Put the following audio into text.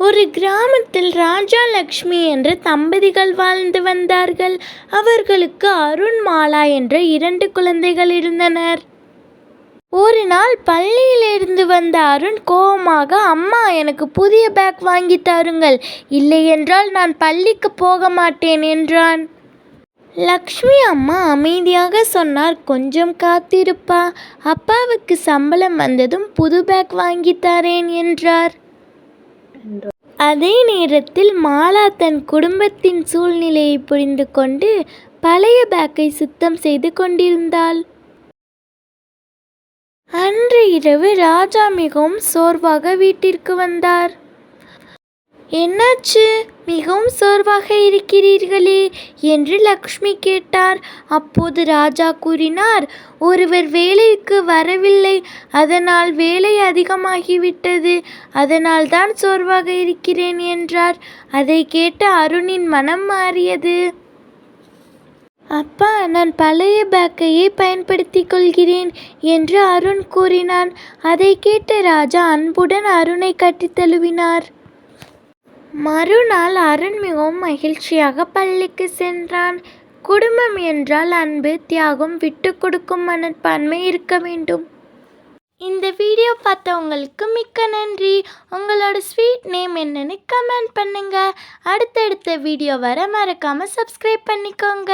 ஒரு கிராமத்தில் ராஜா லக்ஷ்மி என்ற தம்பதிகள் வாழ்ந்து வந்தார்கள். அவர்களுக்கு அருண், மாலா என்ற 2 குழந்தைகள் இருந்தனர். ஒரு நாள் பள்ளியிலிருந்து வந்த அருண் கோபமாக, அம்மா, எனக்கு புதிய பேக் வாங்கி தாருங்கள், இல்லையென்றால் நான் பள்ளிக்கு போக மாட்டேன் என்றான். லக்ஷ்மி அம்மா அமைதியாக சொன்னார், கொஞ்சம் காத்திருப்பா, அப்பாவுக்கு சம்பளம் வந்ததும் புது பேக் வாங்கி தரேன் என்றார். அதே நேரத்தில் மாலா தன் குடும்பத்தின் சூழ்நிலையை புரிந்து கொண்டு பழைய பேக்கை சுத்தம் செய்து கொண்டிருந்தாள். அன்று இரவு ராஜா மிகவும் சோர்வாக வீட்டிற்கு வந்தார். என்னாச்சு, மிகவும் சோர்வாக இருக்கிறீர்களே என்று லக்ஷ்மி கேட்டார். அப்போது ராஜா கூறினார், ஒருவர் வேலைக்கு வரவில்லை, அதனால் வேலை அதிகமாகிவிட்டது, அதனால் தான் சோர்வாக இருக்கிறேன் என்றார். அதை கேட்டு அருணின் மனம் மாறியது. அப்பா, நான் பழைய பேக்கையே பயன்படுத்திக் கொள்கிறேன் என்று அருண் கூறினான். அதை கேட்ட ராஜா அன்புடன் அருணை கட்டித் தழுவினார். மறுநாள் அருண் மிகவும் மகிழ்ச்சியாக பள்ளிக்கு சென்றான். குடும்பம் என்றால் அன்பு, தியாகம், விட்டு கொடுக்கும் மனப்பான்மை இருக்க வேண்டும். இந்த வீடியோ பார்த்தவங்களுக்கு மிக்க நன்றி. உங்களோட ஸ்வீட் நேம் என்னன்னு கமெண்ட் பண்ணுங்க. அடுத்தடுத்த வீடியோ வர மறக்காம சப்ஸ்கிரைப் பண்ணிக்கோங்க.